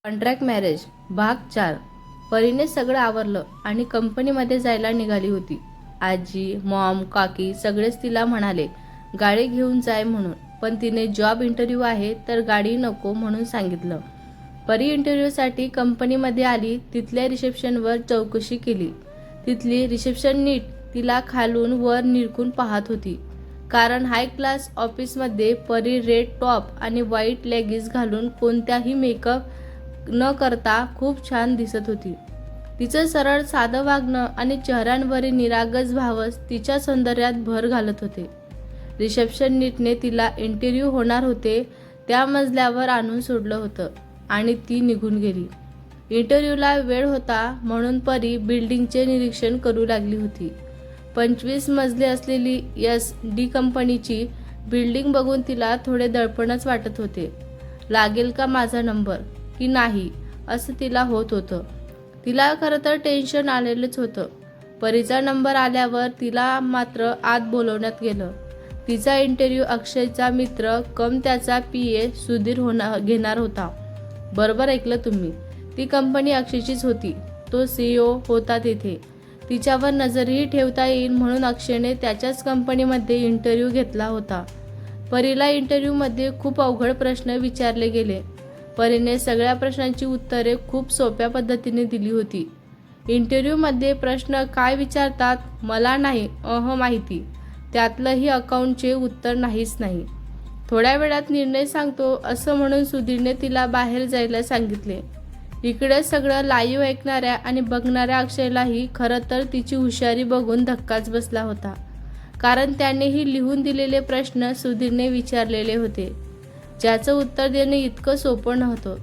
Contract marriage भाग 4. परीने सगळं आवरलं आणि कंपनीमध्ये जायला निघाली होती. आजी, मॉम, काकी सगळेच तिला म्हणाले गाडी घेऊन जाय म्हणून, पण तिने जॉब इंटरव्ह्यू आहे तर गाडी नको म्हणून सांगितलं. परी इंटरव्ह्यूसाठी कंपनीमध्ये आली. तिथल्या रिसेप्शनवर चौकशी केली. तिथली रिसेप्शन नीट तिला खालून वर निरखून पाहत होती, कारण हाय क्लास ऑफिसमध्ये परी रेड टॉप आणि व्हाईट लेगिन्स घालून कोणत्याही मेकअप न करता खूप छान दिसत होती. तिचं सरळ साधं वागणं आणि चेहऱ्यांवरील निरागस भावच तिच्या सौंदर्यात भर घालत होते. रिसेप्शन नीटने तिला इंटरव्ह्यू होणार होते त्या मजल्यावर आणून सोडलं होतं आणि ती निघून गेली. इंटरव्ह्यूला वेळ होता म्हणून परी बिल्डिंगचे निरीक्षण करू लागली होती. 25 मजले असलेली SD कंपनीची बिल्डिंग बघून तिला थोडे दडपणच वाटत होते. लागेल का माझा नंबर की नाही असं तिला होत होतं. तिला खरं तर टेन्शन आलेलंच होतं. परीचा नंबर आल्यावर तिला मात्र आत बोलवण्यात गेलं. तिचा इंटरव्ह्यू अक्षयचा मित्र कम त्याचा PA सुधीर घेणार होता. बरोबर ऐकलं तुम्ही, ती कंपनी अक्षयचीच होती. तो CEO होता तिथे. तिच्यावर नजरही ठेवता येईल म्हणून अक्षयने त्याच्याच कंपनीमध्ये इंटरव्ह्यू घेतला होता. परीला इंटरव्ह्यूमध्ये खूप अवघड प्रश्न विचारले गेले. परीने सगळ्या प्रश्नांची उत्तरे खूप सोप्या पद्धतीने दिली होती. इंटरव्ह्यूमध्ये प्रश्न काय विचारतात मला नाही माहिती. त्यातलंही अकाउंटचे उत्तर नाहीच नाही. थोड्या वेळात निर्णय सांगतो असं म्हणून सुधीरने तिला बाहेर जायला सांगितले. इकडे सगळं लाईव्ह ऐकणाऱ्या आणि बघणाऱ्या अक्षयलाही खरं तर तिची हुशारी बघून धक्काच बसला होता, कारण त्यानेही लिहून दिलेले प्रश्न सुधीरने विचारलेले होते, ज्याचं उत्तर देणं इतकं सोपं नव्हतं.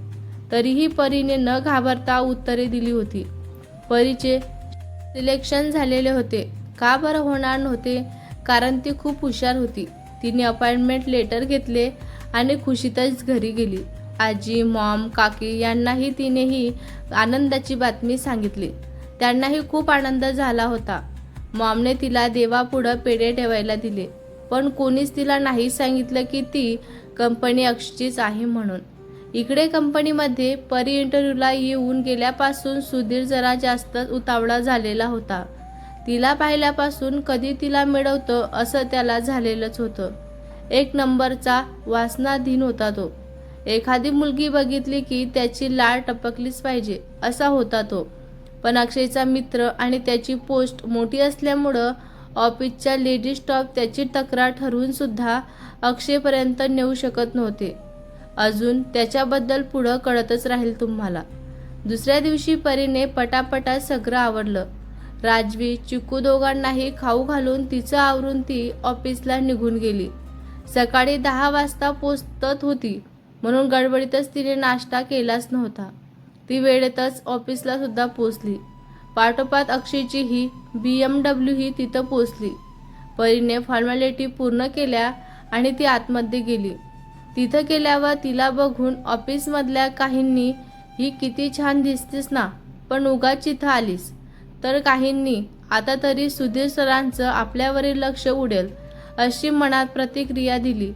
तरीही परीने न घाबरता उत्तरे दिली होती. परीचे सिलेक्शन झालेले होते. का बरं होणार नव्हते? कारण ती खूप हुशार होती. तिने अपॉइंटमेंट लेटर घेतले आणि खुशीतच घरी गेली. आजी, मॉम, काकी यांनाही तिनेही आनंदाची बातमी सांगितली. त्यांनाही खूप आनंद झाला होता. मॉमने तिला देवापुढं पेढे ठेवायला दिले, पण कोणीच तिला नाही सांगितलं की ती कंपनी अक्षयचीच आहे म्हणून. इकडे कंपनीमध्ये परी इंटरव्ह्यूला येऊन गेल्यापासून सुधीर जरा जास्तच उतावळा झालेला होता. तिला पाहिल्यापासून कधी तिला मिळवतं असं त्याला झालेलंच होतं. 1 नंबरचा वासनाधीन होता तो. एखादी मुलगी बघितली की त्याची लाळ टपकलीच पाहिजे असा होता तो. पण अक्षयचा मित्र आणि त्याची पोस्ट मोठी असल्यामुळं ऑफिसच्या लेडीज स्टाफ त्याची तक्रार ठरवून सुद्धा अक्षयपर्यंत नेऊ शकत नव्हते. अजून त्याच्याबद्दल पुढं कळतच राहील तुम्हाला. दुसऱ्या दिवशी परीने पटापटा सगळं आवरलं. राजवी, चिकू दोघांनाही खाऊ घालून तिचं आवरून ती ऑफिसला निघून गेली. सकाळी 10 वाजता पोचत होती म्हणून गडबडीतच तिने नाश्ता केलाच नव्हता. ती वेळेतच ऑफिसला सुद्धा पोचली. पाठोपाठ अक्षयची ही BMW ही तिथं पोचली. परीने फॉर्मॅलिटी पूर्ण केल्या आणि ती आतमध्ये गेली. तिथं गेल्यावर तिला बघून ऑफिसमधल्या काहींनी ही किती छान दिसतेस ना, पण उगाच इथं आलीस, तर काहींनी आता तरी सुधीर सरांचं आपल्यावरील लक्ष उडेल अशी मनात प्रतिक्रिया दिली.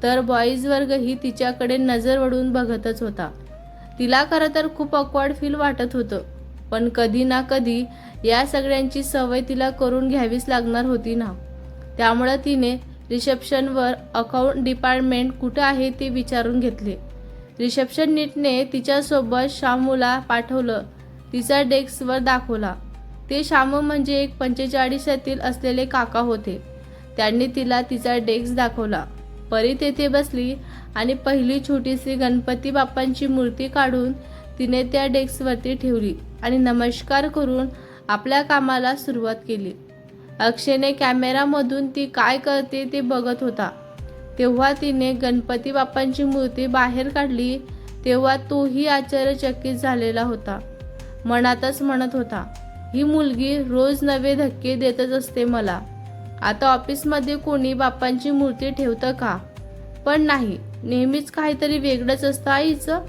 तर बॉईज वर्गही तिच्याकडे नजर वळून बघतच होता. तिला खरं तर खूप ऑकवर्ड फील वाटत होतं, पण कधी ना कधी या सगळ्यांची सवय तिला करून घ्यावीच लागणार होती ना. त्यामुळं तिने रिसेप्शनवर अकाउंट डिपार्टमेंट कुठं आहे ते विचारून घेतले. रिसेप्शन नीटने तिच्यासोबत शामूला पाठवलं. तिचा डेस्कवर दाखवला. ते शामू म्हणजे एक 45 असलेले काका होते. त्यांनी तिला तिचा डेस्क दाखवला. परी तेथे बसली आणि पहिली छोटीशी गणपती बाप्पांची मूर्ती काढून तिने त्या डेस्कवरती ठेवली आणि नमस्कार करून आपल्या कामाला सुरुवात केली. अक्षयने कॅमेरामधून ती काय करते ते बघत होता. तेव्हा तिने गणपती बाप्पांची मूर्ती बाहेर काढली तेव्हा तोही आश्चर्यचकित झालेला होता. मनातच म्हणत होता, ही मुलगी रोज नवे धक्के देतच असते मला. आता ऑफिसमध्ये कोणी बाप्पांची मूर्ती ठेवतं का? पण नाही, नेहमीच काहीतरी वेगळंच असतं आईचं.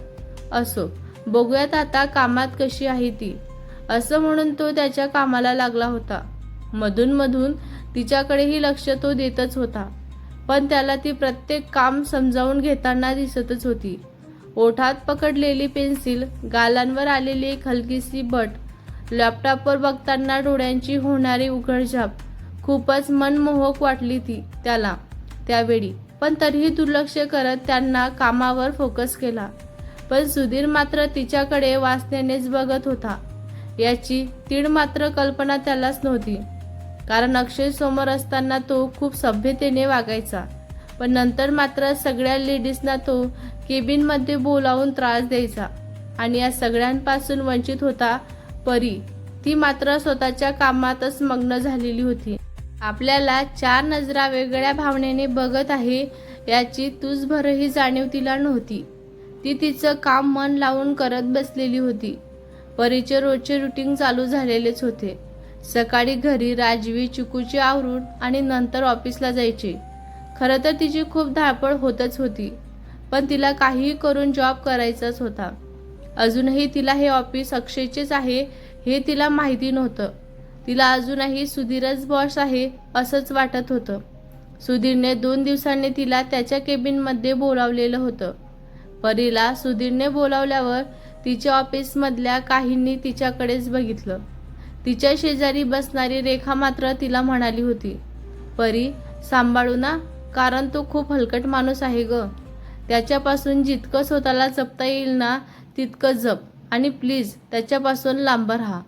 असो, बघूयात आता कामात कशी आहे ती, असं म्हणून तो त्याच्या कामाला लागला होता. मधून तिच्याकडेही लक्ष तो देतच होता, पण त्याला ती प्रत्येक काम समजावून घेताना दिसतच होती. ओठात पकडलेली पेन्सिल, गालांवर आलेली एक हलकीशी बट, लॅपटॉपवर बघताना डोळ्यांची होणारी उघडझाप, खूपच मनमोहक वाटली ती त्याला त्यावेळी. पण तरीही दुर्लक्ष करत त्यांना कामावर फोकस केला. पण सुधीर मात्र तिच्याकडे वासनेनेच बघत होता. याची तीळ मात्र कल्पना त्यालाच नव्हती. कारण अक्षय समोर असताना तो खूप सभ्यतेने वागायचा, पण नंतर मात्र सगळ्या लेडीजना तो केबिनमध्ये बोलावून त्रास द्यायचा. आणि या सगळ्यांपासून वंचित होता परी. ती मात्र स्वतःच्या कामातच मग्न झालेली होती. आपल्याला 4 नजरा वेगळ्या भावनेने बघत आहे याची तुझभरही जाणीव तिला नव्हती. ती तिचं काम मन लावून करत बसलेली होती. परीचे रोजचे रुटीन चालू झालेलेच होते. सकाळी घरी राजवी चिकूची आवरून आणि नंतर ऑफिसला जायची. खरं तर तिची खूप धावपळ होतच होती, पण तिला काहीही करून जॉब करायचाच होता. अजूनही तिला हे ऑफिस अक्षयचेच आहे हे तिला माहिती नव्हतं. तिला अजूनही सुधीरच बॉस आहे असंच वाटत होतं. सुधीरने 2 दिवसांनी तिला त्याच्या केबिनमध्ये बोलावलेलं होतं. परीला सुधीरने बोलावल्यावर तिच्या ऑफिसमधल्या काहींनी तिच्याकडेच बघितलं. तिच्या शेजारी बसणारी रेखा मात्र तिला म्हणाली होती, परी सांभाळू ना, कारण तो खूप हलकट माणूस आहे ग. त्याच्यापासून जितकं स्वतःला जपता येईल ना तितकं जप, आणि प्लीज त्याच्यापासून लांब राहा.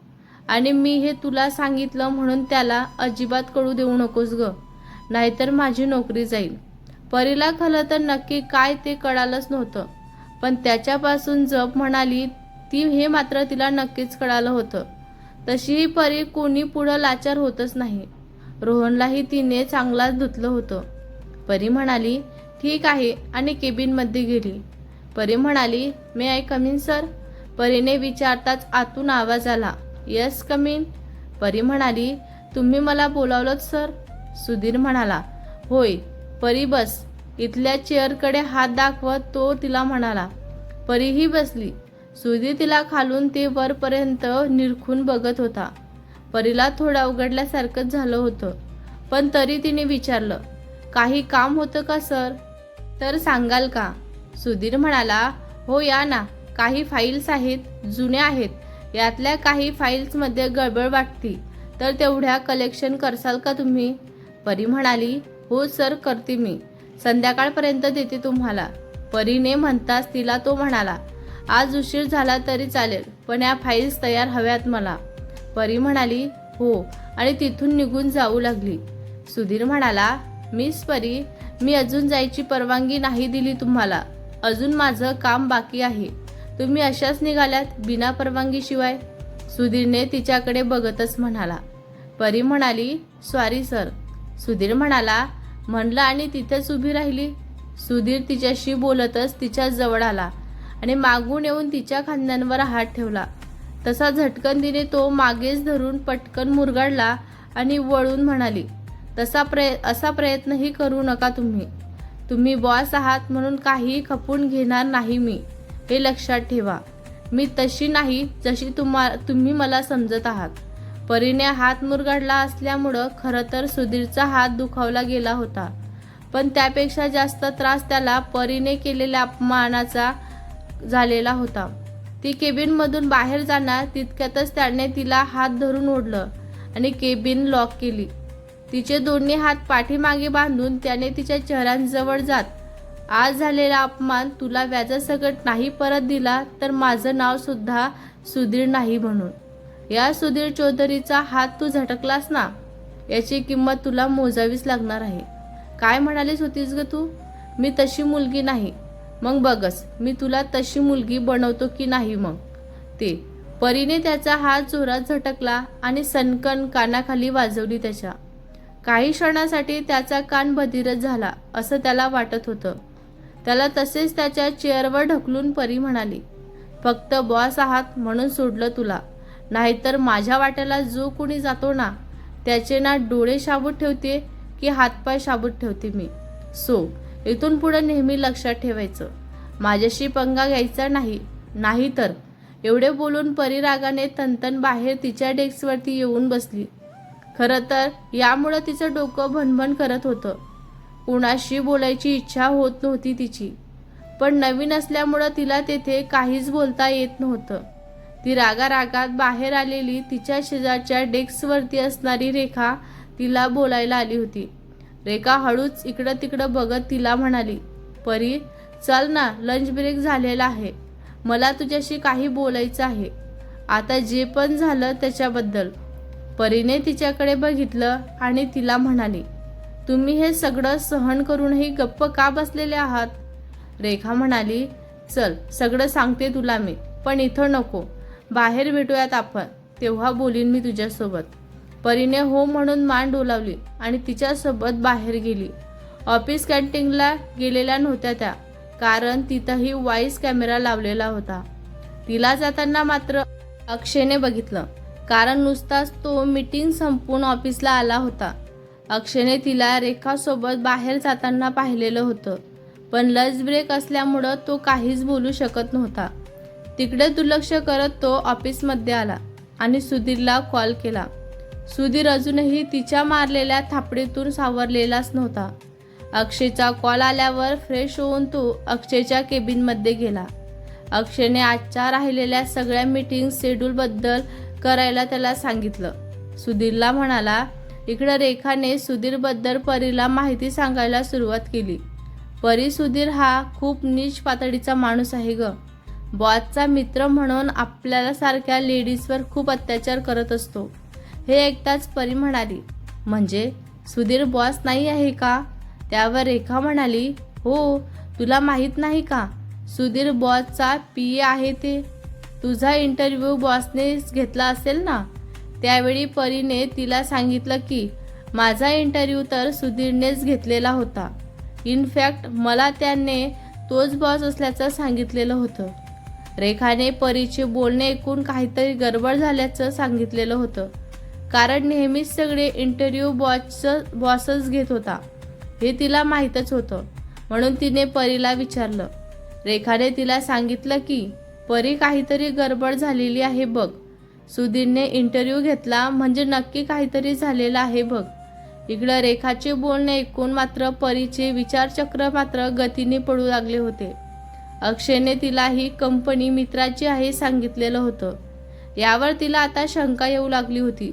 आणि मी हे तुला सांगितलं म्हणून त्याला अजिबात कळू देऊ नकोस ग, नाहीतर माझी नोकरी जाईल. परीला खरं तर नक्की काय ते कळालंच नव्हतं, पण त्याच्यापासून जप म्हणाली ती हे मात्र तिला नक्कीच कळालं होतं. तशीही परी कोणी पुढं लाचार होतच नाही. रोहनलाही तिने चांगलाच धुतलं होतं. परी म्हणाली ठीक आहे आणि केबिनमध्ये गेली. परी म्हणाली मे आय कम इन सर. परीने विचारताच आतून आवाज आला, येस कम इन. परी म्हणाली तुम्ही मला बोलावलं सर. सुधीर म्हणाला होय. परी बस. इथल्या चेअरकडे हात दाखवत तो तिला म्हणाला. परीही बसली. सुधीर तिला खालून ते वरपर्यंत निरखून बघत होता. परीला थोडा उघडल्यासारखंच झालं होतं, पण तरी तिने विचारलं काही काम होतं का सर? तर सांगाल का? सुधीर म्हणाला हो या ना, काही फाईल्स आहेत, जुन्या आहेत. यातल्या काही फाईल्समध्ये गडबड वाटती, तर तेवढ्या कलेक्शन करसाल का तुम्ही? परी म्हणाली हो सर करते मी, संध्याकाळपर्यंत देते तुम्हाला. परीने म्हणताच तिला तो म्हणाला आज उशीर झाला तरी चालेल, पण या फाईल्स तयार हव्यात मला. परी म्हणाली हो आणि तिथून निघून जाऊ लागली. सुधीर म्हणाला मिस परी, मी अजून जायची परवानगी नाही दिली तुम्हाला. अजून माझं काम बाकी आहे. तुम्ही अशाच निघाल्यात बिना परवानगीशिवाय? सुधीरने तिच्याकडे बघतच म्हणाला. परी म्हणाली सॉरी सर. सुधीर म्हणाला म्हणलं आणि तिथेच उभी राहिली. सुधीर तिच्याशी बोलतच तिच्या जवळ आला आणि मागून येऊन तिच्या खांद्यांवर हात ठेवला. तसा झटकन तिने तो मागेच धरून पटकन मुरगाडला आणि वळून म्हणाली असा प्रयत्नही करू नका तुम्ही. तुम्ही बॉस आहात म्हणून काहीही खपून घेणार नाही मी, हे लक्षात ठेवा. मी तशी नाही जशी तुम्ही मला समजत आहात. परीने हात मुरगाडला असल्यामुळं खरं तर सुधीरचा हात दुखावला गेला होता, पण त्यापेक्षा जास्त त्रास त्याला परीने केलेल्या अपमानाचा झालेला होता. ती केबिनमधून बाहेर जाणार तितक्यातच त्याने तिला हात धरून ओढलं आणि केबिन लॉक केली. तिचे दोन्ही हात पाठीमागे बांधून त्याने तिच्या चेहऱ्यांजवळ जात आज झालेला अपमान तुला व्याजासकट नाही परत दिला तर माझं नाव सुद्धा सुधीर नाही म्हणून. या सुधीर चौधरीचा हात तू झटकलास ना, याची किंमत तुला मोजावीच लागणार आहे. काय म्हणालीस होतीस ग तू? मी तशी मुलगी नाही. मग बघस मी तुला तशी मुलगी बनवतो की नाही मग ते. परीने त्याचा हात जोरात झटकला आणि सनकन कानाखाली वाजवली त्याच्या. काही क्षणासाठी त्याचा कान बधिरच झाला असं त्याला वाटत होतं. त्याला तसेच त्याच्या चेअरवर ढकलून परी म्हणाली फक्त बॉस आहात म्हणून सोडलं तुला, नाहीतर माझ्या वाट्याला जो कोणी जातो ना त्याचे ना डोळे शाबूत ठेवते की हातपाय शाबूत ठेवते मी. सो इथून पुढे नेहमी लक्षात ठेवायचं, माझ्याशी पंगा घ्यायचा नाही, नाहीतर. एवढे बोलून परी रागाने तनतन बाहेर तिच्या डेस्कवरती येऊन बसली. खरं तर यामुळं तिचं डोकं भणभण करत होतं. कुणाशी बोलायची इच्छा होत नव्हती तिची. पण नवीन असल्यामुळं तिला तेथे काहीच बोलता येत नव्हतं. ती रागारागात बाहेर आलेली तिच्या शेजारच्या डेस्कवरती असणारी रेखा तिला बोलायला आली होती. रेखा हळूच इकडं तिकडं बघत तिला म्हणाली, परी चल ना, लंच ब्रेक झालेला आहे. मला तुझ्याशी काही बोलायचं आहे. आता जे पण झालं त्याच्याबद्दल. परीने तिच्याकडे बघितलं आणि तिला म्हणाली, तुम्ही हे सगळं सहन करूनही गप्प का बसलेले आहात? रेखा म्हणाली, चल सगळं सांगते तुला मी, पण इथं नको, बाहेर भेटूयात आपण, तेव्हा बोलीन मी तुझ्यासोबत. परीने हो म्हणून मान डोलावली आणि तिच्यासोबत बाहेर गेली. ऑफिस कॅन्टीनला गेलेल्या नव्हत्या त्या, कारण तिथंही व्हॉइस कॅमेरा लावलेला होता. तिला जाताना मात्र अक्षयने बघितलं, कारण नुसताच तो मीटिंग संपवून ऑफिसला आला होता. अक्षयने तिला रेखासोबत बाहेर जाताना पाहिलेलं होतं, पण लंच ब्रेक असल्यामुळं तो काहीच बोलू शकत नव्हता. तिकडे दुर्लक्ष करत तो ऑफिसमध्ये आला आणि सुधीरला कॉल केला. सुधीर अजूनही तिच्या मारलेल्या थापडीतून सावरलेलाच नव्हता. अक्षयचा कॉल आल्यावर फ्रेश होऊन तो अक्षयच्या केबिनमध्ये गेला. अक्षयने आजच्या राहिलेल्या सगळ्या मीटिंग शेड्यूलबद्दल करायला त्याला सांगितलं. सुधीरला म्हणाला, इकडं रेखाने सुधीरबद्दल परीला माहिती सांगायला सुरुवात केली. परी सुधीर हा खूप नीच पातळीचा माणूस आहे ग. बॉसचा मित्र म्हणून आपल्याला सारख्या लेडीजवर खूप अत्याचार करत असतो. हे ऐकताच परी म्हणाली, म्हणजे सुधीर बॉस नाही आहे का? त्यावर रेखा म्हणाली, हो, तुला माहीत नाही का? सुधीर बॉसचा PA आहे ते. तुझा इंटरव्ह्यू बॉसनेच घेतला असेल ना? त्यावेळी परीने तिला सांगितलं की माझा इंटरव्ह्यू तर सुधीरनेच घेतलेला होता. इनफॅक्ट मला त्याने तोच बॉस असल्याचं सांगितलेलं होतं. रेखाने परीचे बोलणे ऐकून काहीतरी गडबड झाल्याचं सांगितलेलं होतं, कारण नेहमीच सगळे इंटरव्ह्यू बॉसच घेत होता हे तिला माहीतच होतं. म्हणून तिने परीला विचारलं. रेखाने तिला सांगितलं की परी काहीतरी गडबड झालेली आहे बघ. सुधीरने इंटरव्ह्यू घेतला म्हणजे नक्की काहीतरी झालेलं आहे बघ. इकडं रेखाचे बोलणे ऐकून मात्र परीचे विचारचक्र मात्र गतीने पडू लागले होते. अक्षयने तिला ही कंपनी मित्राची आहे सांगितलेलं होतं. यावर तिला आता शंका येऊ लागली होती.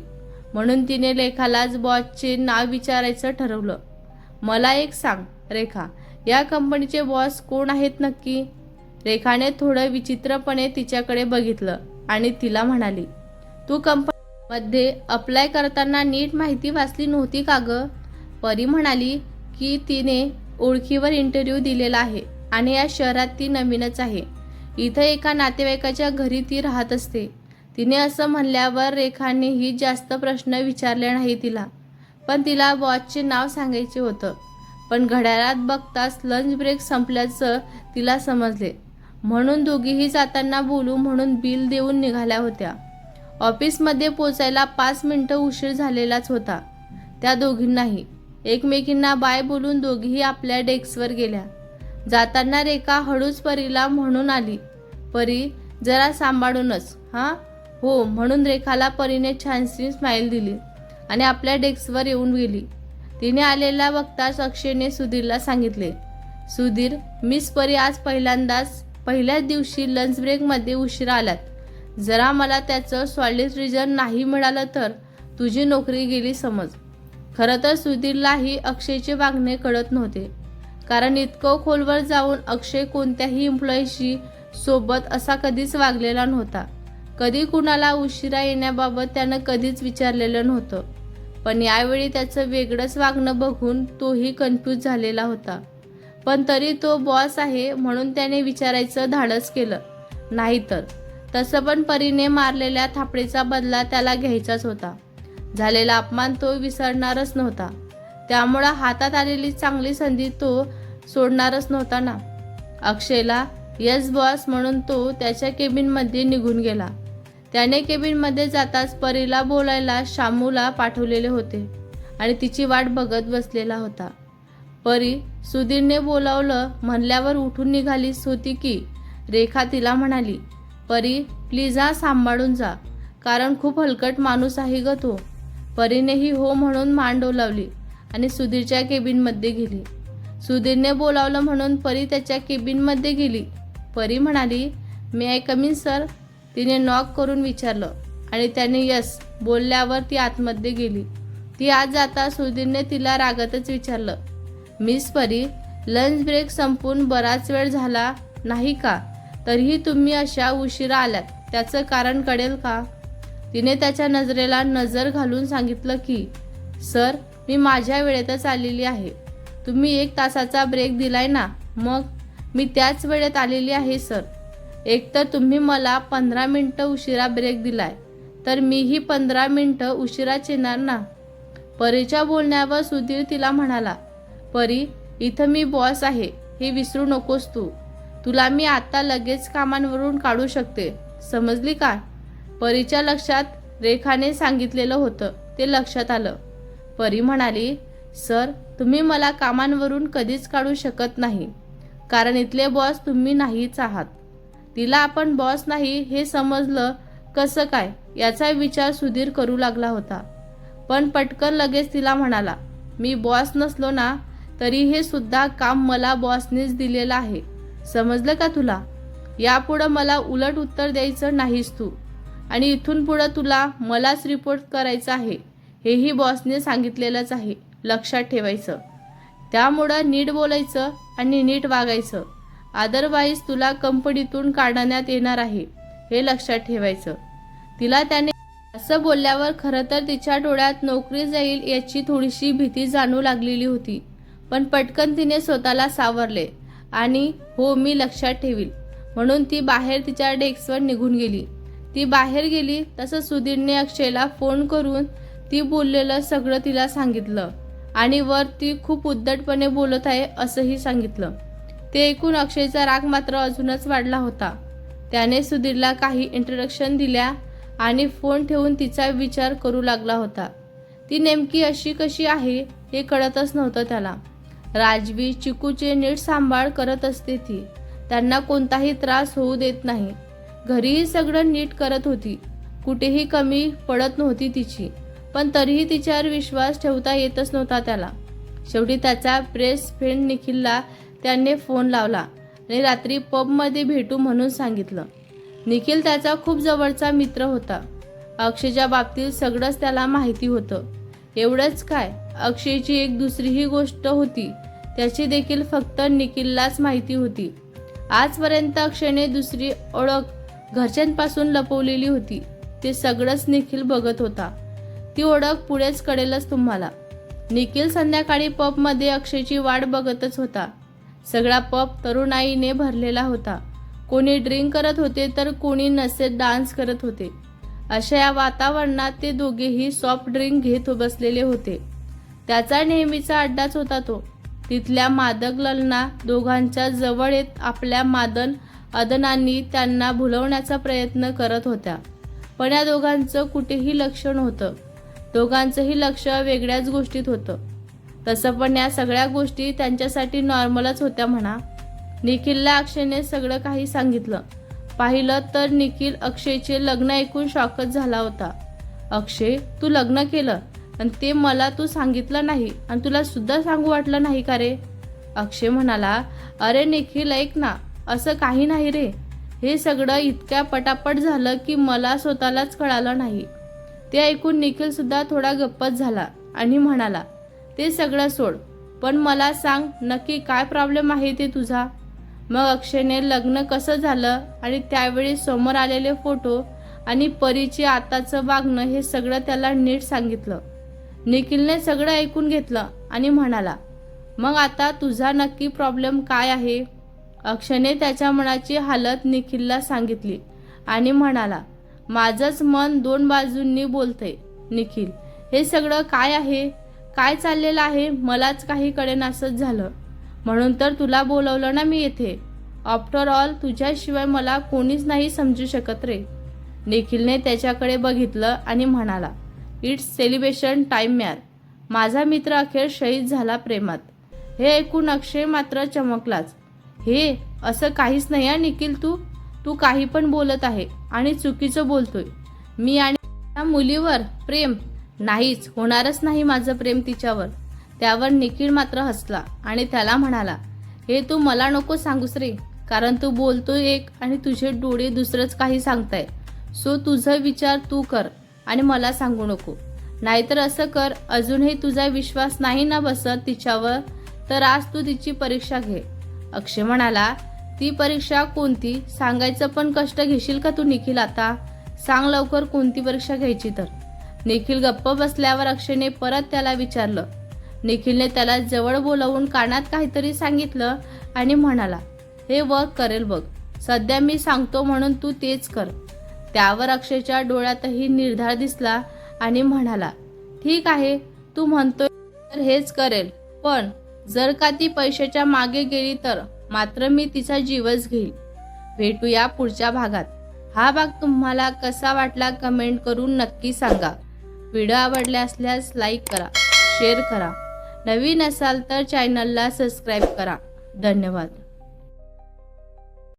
म्हणून तिने रेखालाच बॉसचे नाव विचारायचं ठरवलं. मला एक सांग रेखा, या कंपनीचे बॉस कोण आहेत नक्की? रेखाने थोडं विचित्रपणे तिच्याकडे बघितलं आणि तिला म्हणाली, तू कंपनीमध्ये अप्लाय करताना नीट माहिती वाचली नव्हती का ग? परी म्हणाली की तिने ओळखीवर इंटरव्ह्यू दिलेला आहे आणि या शहरात ती नवीनच आहे. इथं एका नातेवाईकाच्या घरी ती राहत असते. तिने असं म्हणल्यावर रेखानेही जास्त प्रश्न विचारले नाही तिला, पण तिला बॉसचे नाव सांगायचे होतं. पण घड्याळात बघताच लंच ब्रेक संपल्याचं तिला समजले. म्हणून दोघीही जाताना बोलू म्हणून बिल देऊन निघाल्या होत्या. ऑफिसमध्ये पोचायला 5 मिनिटं उशीर झालेलाच होता. त्या दोघींनाही एकमेकींना बाय बोलून दोघीही आपल्या डेस्कवर गेल्या. जाताना रेखा हळूच परीला म्हणून आली, परी जरा सांभाळूनच हां. हो म्हणून रेखाला परीने छानशी स्माईल दिली आणि आपल्या डेस्कवर येऊन गेली. तिने आलेला बघताच अक्षयने सुधीरला सांगितले, सुधीर, मिस परी आज पहिल्याच दिवशी लंच ब्रेकमध्ये उशिरा आल्यात. जरा मला त्याचं सॉलिड रिझन नाही मिळालं तर तुझी नोकरी गेली समज. खरं तर सुधीरलाही अक्षयचे वागणे कळत नव्हते, कारण इतकं खोलवर जाऊन अक्षय कोणत्याही एम्प्लॉईशी सोबत असा कधीच वागलेला नव्हता. कधी कुणाला उशिरा येण्याबाबत त्यानं कधीच विचारलेलं नव्हतं. पण यावेळी त्याचं वेगळंच वागणं बघून तोही कन्फ्यूज झालेला होता. पण तरी तो बॉस आहे म्हणून त्याने विचारायचं धाडस केलं. नाहीतर तसं पण परीने मारलेल्या थापडीचा बदला त्याला घ्यायचाच होता. झालेला अपमान तो विसरणारच नव्हता. त्यामुळं हातात आलेली चांगली संधी तो सोडणारच नव्हता ना. अक्षयला यस बॉस म्हणून तो त्याच्या केबिनमध्ये निघून गेला. त्याने केबिनमध्ये जाताच परीला बोलायला शामूला पाठवलेले होते आणि तिची वाट बघत बसलेला होता. परी, सुधीरने बोलावलं म्हणल्यावर उठून निघालीच होती की रेखा तिला म्हणाली, परी प्लीज हा सांभाळून जा, कारण खूप हलकट माणूस आहे ग तो. परीनेही हो म्हणून मान डोलावली आणि सुधीरच्या केबिनमध्ये गेली. सुधीरने बोलावलं म्हणून परी त्याच्या केबिनमध्ये गेली. परी म्हणाली, "मे आय कम इन सर?" तिने नॉक करून विचारलं आणि त्याने यस बोलल्यावर ती आतमध्ये गेली. ती आत जाता सुधीरने तिला रागातच विचारलं, "मिस परी, लंच ब्रेक संपून बराच वेळ झाला नाही का? तरीही तुम्ही अशा उशिरा आल्यात, त्याचं कारण कळेल का?" तिने त्याच्या नजरेला नजर घालून सांगितलं की, "सर, मी माझ्या वेळेतच आलेली आहे. तुम्ही 1 तासाचा ब्रेक दिलाय ना, मग मी त्याच वेळेत आलेली आहे सर. एकतर तुम्ही मला 15 मिनिटं उशिरा ब्रेक दिलाय, तर मीही 15 मिनिटं उशिराच येणार ना." परीच्या बोलण्यावर सुधीर तिला म्हणाला, "परी, इथं मी बॉस आहे हे विसरू नकोस तू. तुला मी आता लगेच कामांवरून काढू शकते, समजली का?" परीच्या लक्षात रेखाने सांगितलेलं होतं ते लक्षात आलं. परी म्हणाली, "सर, तुम्ही मला कामांवरून कधीच काढू शकत नाही, कारण इथले बॉस तुम्ही नाहीच आहात." तिला आपण बॉस नाही हे समजलं कसं काय याचा विचार सुधीर करू लागला होता. पण पटकन लगेच तिला म्हणाला, "मी बॉस नसलो ना, तरी हे सुद्धा काम मला बॉसनेच दिलेलं आहे, समजलं का तुला? यापुढं मला उलट उत्तर द्यायचं नाहीस तू, आणि इथून पुढं तुला मलाच रिपोर्ट करायचं आहे, हेही बॉसने सांगितलेलंच आहे, लक्षात ठेवायचं. त्यामुळं नीट बोलायचं आणि नीट वागायचं, अदरवाईज तुला कंपनीतून काढण्यात येणार आहे, हे लक्षात ठेवायचं." तिला त्याने असं बोलल्यावर खरं तर तिच्या डोळ्यात नोकरी जाईल याची थोडीशी भीती जाणू लागलेली होती. पण पटकन तिने स्वतःला सावरले आणि "हो, मी लक्षात ठेवील" म्हणून ती बाहेर तिच्या डेस्कवर निघून गेली. ती बाहेर गेली तसं सुधीरने अक्षयला फोन करून ती बोललेलं सगळं तिला सांगितलं आणि वर ती खूप उद्धटपणे बोलत आहे असंही सांगितलं. ते ऐकून अक्षयचा राग मात्र अजूनच वाढला होता. त्याने सुधीरला काही इंट्रोडक्शन दिल्या आणि फोन ठेवून तिचा विचार करू लागला होता. ती नेमकी अशी कशी आहे हे कळतच नव्हतं त्याला. राजवी, चिकूचे नीट सांभाळ करत असते ती, त्यांना कोणताही त्रास होऊ देत नाही. घरीही सगळं नीट करत होती, कुठेही कमी पडत नव्हती तिची. पण तरीही तिच्यावर विश्वास ठेवता येतच नव्हता त्याला. शेवटी त्याचा बेस्ट फ्रेंड निखिलला त्याने फोन लावला आणि रात्री पबमध्ये भेटू म्हणून सांगितलं. निखिल त्याचा खूप जवळचा मित्र होता. अक्षयच्या बाबतीत सगळंच त्याला माहिती होतं. एवढंच काय, अक्षयची एक दुसरीही गोष्ट होती, त्याची देखील फक्त निखिललाच माहिती होती. आजपर्यंत अक्षयने दुसरी ओळख घरच्यांपासून लपवलेली होती, ते सगळंच निखिल बघत होता. ती ओळख पुढेच कळेलच तुम्हाला. निखिल संध्याकाळी पबमध्ये अक्षयची वाट बघतच होता. सगळा पब तरुणाईने भरलेला होता. कोणी ड्रिंक करत होते तर कोणी नशेत डान्स करत होते. अशा या वातावरणात ते दोघेही सॉफ्ट ड्रिंक घेत बसलेले होते. त्याचा नेहमीचा अड्डाच होता तो. तिथल्या मादक ललना दोघांच्या जवळ येत आपल्या मादन अदनांनी त्यांना भुलवण्याचा प्रयत्न करत होत्या. पण या दोघांचं कुठेही लक्ष नव्हतं. दोघांचंही लक्ष वेगळ्याच गोष्टीत होतं. तसं पण या सगळ्या गोष्टी त्यांच्यासाठी नॉर्मलच होत्या म्हणा. निखिलला अक्षयने सगळं काही सांगितलं. पाहिलं तर निखिल अक्षयचे लग्न ऐकून शॉकच झाला होता. "अक्षय, तू लग्न केलं आणि ते मला तू सांगितलं नाही आणि तुला सुद्धा सांगू वाटलं नाही का रे?" अक्षय म्हणाला, "अरे निखिल, ऐक ना, असं काही नाही रे. हे सगळं इतक्या पटापट झालं की मला स्वतःलाच कळालं नाही." ते ऐकून निखिल सुद्धा थोडा गप्पच झाला आणि म्हणाला, "ते सगळं सोड, पण मला सांग नक्की काय प्रॉब्लेम आहे ते तुझा?" मग अक्षयने लग्न कसं झालं आणि त्यावेळी समोर आलेले फोटो आणि परीचे आताचं वागणं हे सगळं त्याला नीट सांगितलं. निखिलने सगळं ऐकून घेतलं आणि म्हणाला, "मग आता तुझा नक्की प्रॉब्लेम काय आहे?" अक्षयने त्याच्या मनाची हालत निखिलला सांगितली आणि म्हणाला, "माझंच मन 2 बाजूंनी बोलतंय निखिल. हे सगळं काय आहे, काय चाललेलं आहे, मलाच काही कळेनासंच झालं. म्हणून तर तुला बोलवलं ना मी येथे. आफ्टर ऑल तुझ्याशिवाय मला कोणीच नाही समजू शकत रे." निखिलने त्याच्याकडे बघितलं आणि म्हणाला, "इट्स सेलिब्रेशन टाईम यार. माझा मित्र अखेर शहीद झाला प्रेमात." हे ऐकून अक्षय मात्र चमकलाच. "हे असं काहीच नाही आहे निखिल, तू काही पण बोलत आहे आणि चुकीचं बोलतोय. मी आणि त्या मुलीवर प्रेम नाहीच, होणारच नाही माझं प्रेम तिच्यावर. त्यावर निखिल मात्र हसला आणि त्याला म्हणाला, हे तू मला नको सांगूस रे, कारण तू बोलतोय एक आणि तुझे डोळे दुसरंच काही सांगताय. सो तुझा विचार तू कर आणि मला सांगू नको. नाहीतर असं कर, अजूनही तुझा विश्वास नाही ना बसत तिच्यावर, तर आज तू तिची परीक्षा घे. अक्षय म्हणाला, ती परीक्षा कोणती? सांगायचं पण कष्ट घेशील का तू निखिल? आता सांग लवकर कोणती परीक्षा घ्यायची तर. निखिल गप्प बसल्यावर अक्षयने परत त्याला विचारलं. निखिलने त्याला जवळ बोलावून कानात काहीतरी सांगितलं आणि म्हणाला, हे वर्क करेल बघ. सध्या मी सांगतो म्हणून तू तेच कर. त्यावर अक्षयच्या डोळ्यातही निर्धार दिसला आणि म्हणाला, ठीक आहे, तू म्हणतोय तर हेच करेल. पण जर का ती पैशाच्या मागे गेली तर मात्र मी तिचा जीवच घेईल. भेटूया पुढच्या भागात. हा भाग तुम्हाला कसा वाटला कमेंट करून नक्की सांगा. व्हिडिओ आवडला असल्यास लाईक करा, शेअर करा. नवीन असाल तर चॅनलला सबस्क्राईब करा. धन्यवाद.